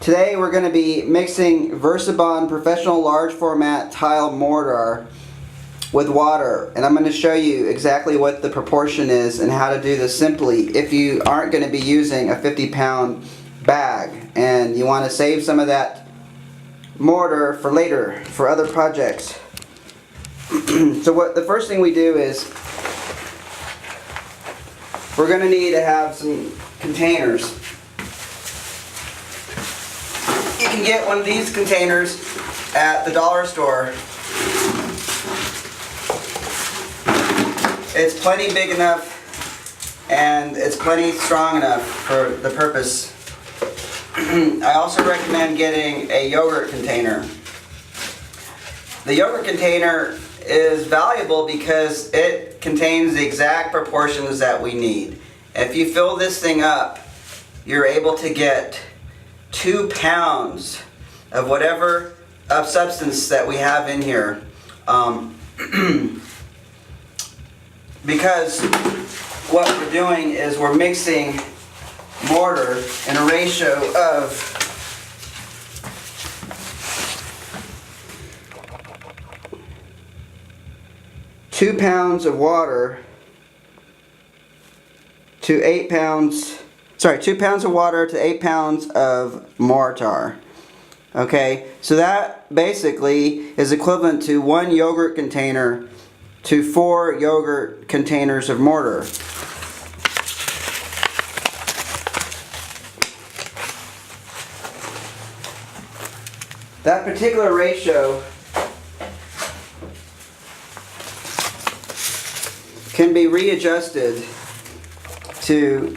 Today we're going to be mixing Versabond Professional Large Format Tile Mortar with water, and I'm going to show you exactly what the proportion is and how to do this simply if you aren't going to be using a 50-pound bag and you want to save some of that mortar for later for other projects. So what the first thing we do is we're going to need to have some containers. You can get one of these containers at the dollar store. It's plenty big enough and it's plenty strong enough for the purpose. I also recommend getting a yogurt container. The yogurt container is valuable because it contains the exact proportions that we need. If you fill this thing up, you're able to get 2 pounds of whatever substance that we have in here. Because what we're doing is we're mixing mortar in a ratio of 2 pounds of water to 8 pounds. 2 pounds of water to 8 pounds of mortar. Okay, so that basically is equivalent to 1 yogurt container to 4 yogurt containers of mortar. That particular ratio can be readjusted to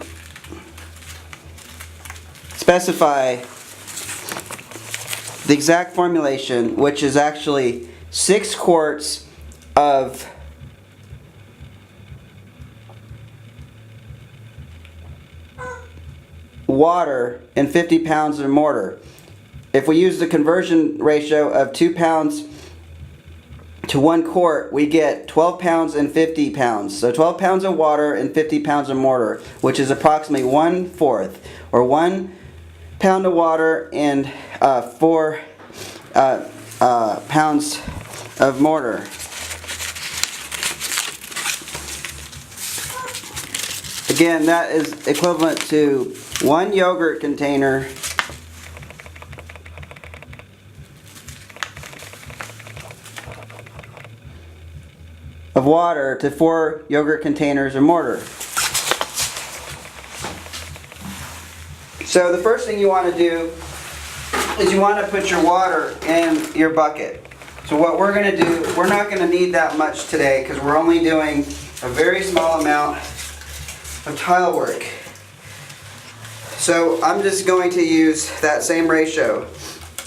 specify the exact formulation, which is actually 6 quarts of water and 50 pounds of mortar. If we use the conversion ratio of 2 pounds to 1 quart, we get 12 pounds and 50 pounds. So 12 pounds of water and 50 pounds of mortar, which is approximately 1/4, or 1 pound of water and 4 pounds of mortar. Again, that is equivalent to 1 yogurt container of water to 4 yogurt containers of mortar. So the first thing you want to do is you want to put your water in your bucket. So what we're going to do, we're not going to need that much today because we're only doing a very small amount of tile work. So I'm just going to use that same ratio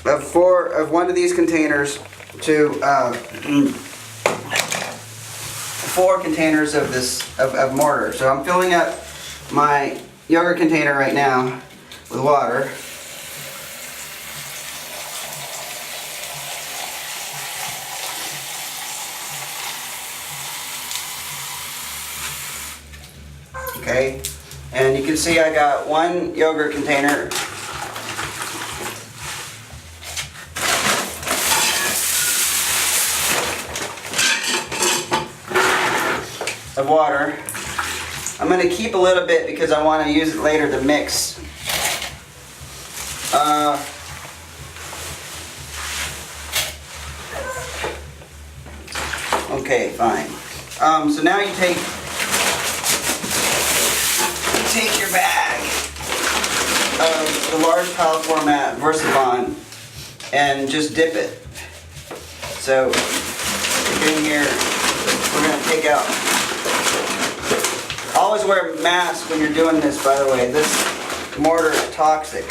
of 1 of these containers to 4 containers of this of mortar. So I'm filling up my yogurt container right now with water. Okay, and you can see I got 1 yogurt container of water. I'm going to keep a little bit because I want to use it later to mix. Okay, fine. So now you take your bag of the large tile format Versabond and just dip it. So in here, we're going to take out. Always wear a mask when you're doing this, by the way. This mortar is toxic.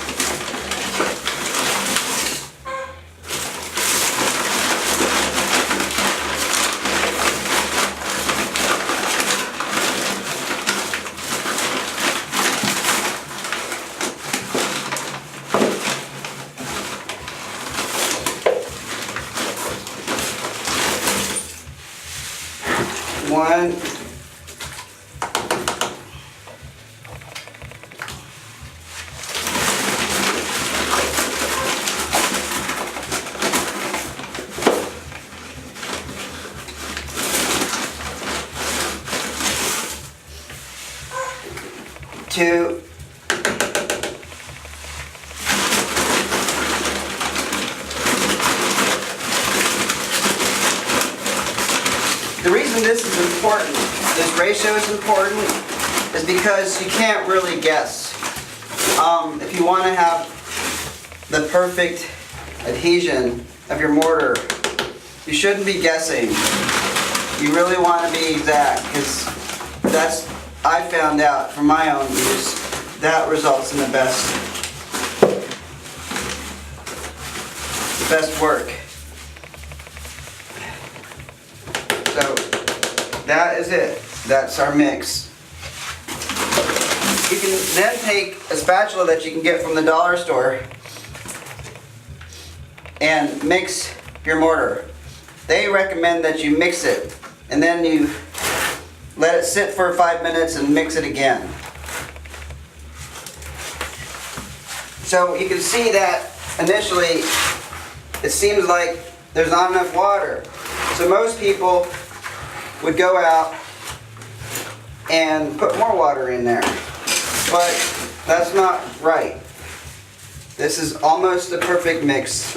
One. this is important, this ratio is important, is because you can't really guess. If you want to have the perfect adhesion of your mortar, you shouldn't be guessing. You really want to be exact, because that's, I found out from my own use, that results in the best work. So that is it. That's our mix. You can then take a spatula that you can get from the dollar store and mix your mortar. They recommend that you mix it and then you let it sit for 5 minutes and mix it again. So you can see that initially it seems like there's not enough water. So most people would go out and put more water in there. But that's not right. This is almost a perfect mix.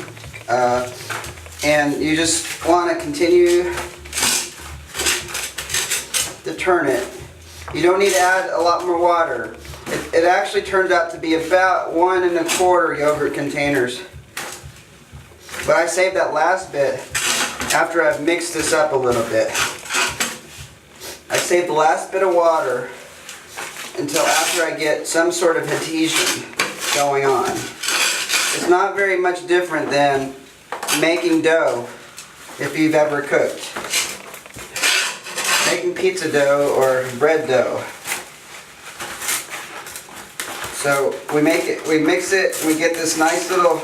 And you just want to continue to turn it. You don't need to add a lot more water. It actually turns out to be about 1 1/4 yogurt containers. But I saved that last bit after I've mixed this up a little bit. I saved the last bit of water until after I get some sort of adhesion going on. It's not very much different than making dough if you've ever cooked. Making pizza dough or bread dough. So we mix it, and we get this nice little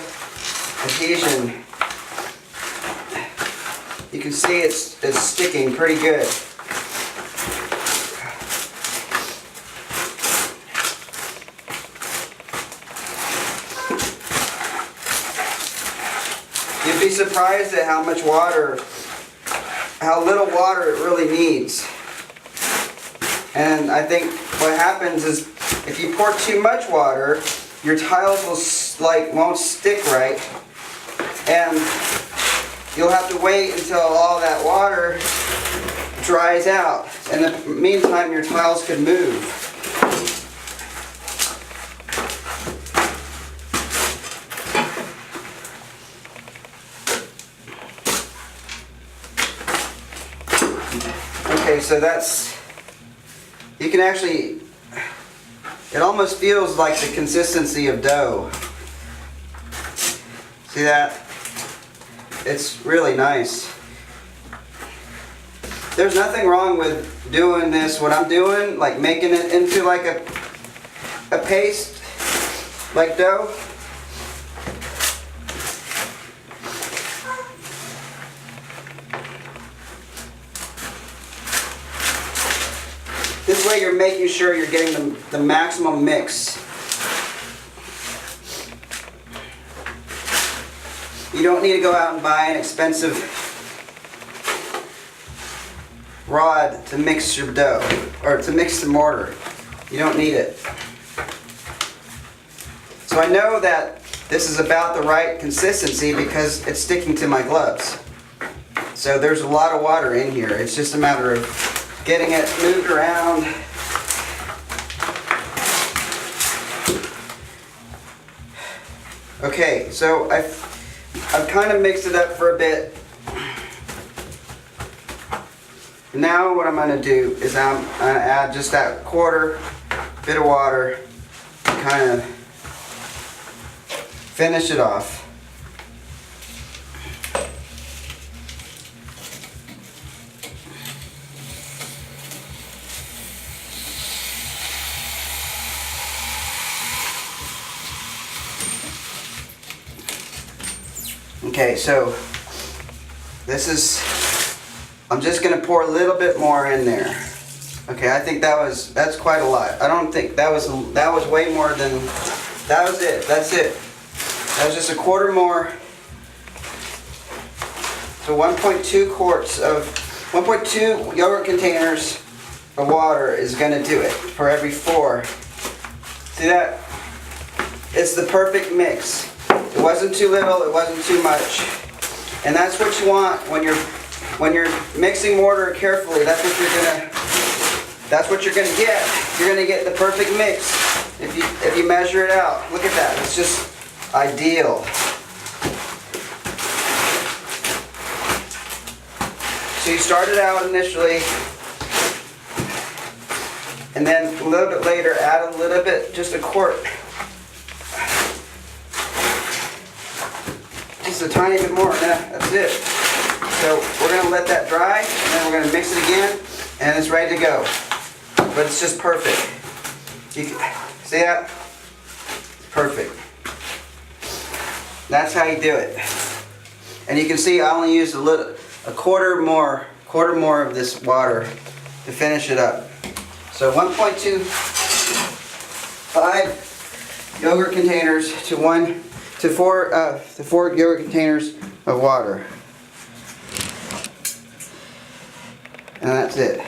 adhesion. You can see it's sticking pretty good. You'd be surprised at how much water, how little water it really needs. And I think what happens is if you pour too much water, your tiles won't stick right, and you'll have to wait until all that water dries out. In the meantime, your tiles could move. Okay, so that's, you can actually, it almost feels like the consistency of dough. See that? It's really nice. There's nothing wrong with doing this, what I'm doing, like making it into like a paste, like dough. This way you're making sure you're getting the maximum mix. You don't need to go out and buy an expensive rod to mix your dough, or to mix the mortar. You don't need it. So I know that this is about the right consistency because it's sticking to my gloves. So there's a lot of water in here. It's just a matter of getting it moved around. Okay, so I've kind of mixed it up for a bit. Now what I'm going to do is I'm going to add just that 1/4 bit of water to kind of finish it off. Okay, so this is, I'm just going to pour a little bit more in there. Okay, I think that's quite a lot. I don't think that was way more than, that was it, that's it. That was just a 1/4 more. So 1.2 quarts of, 1.2 yogurt containers of water is going to do it for every 4. See that? It's the perfect mix. It wasn't too little, it wasn't too much. And that's what you want when you're when you're mixing mortar carefully, that's what you're gonna get. You're gonna get the perfect mix if you measure it out. Look at that. It's just ideal. So you start it out initially, and then a little bit later add a little bit, just a quart. Just a tiny bit more. That's it. So we're going to let that dry, and then we're going to mix it again, and it's ready to go. But it's just perfect. You can, see that? Perfect. That's how you do it. And you can see I only used a quarter more of this water to finish it up. So 1.25 yogurt containers to 4 yogurt containers of water. And that's it.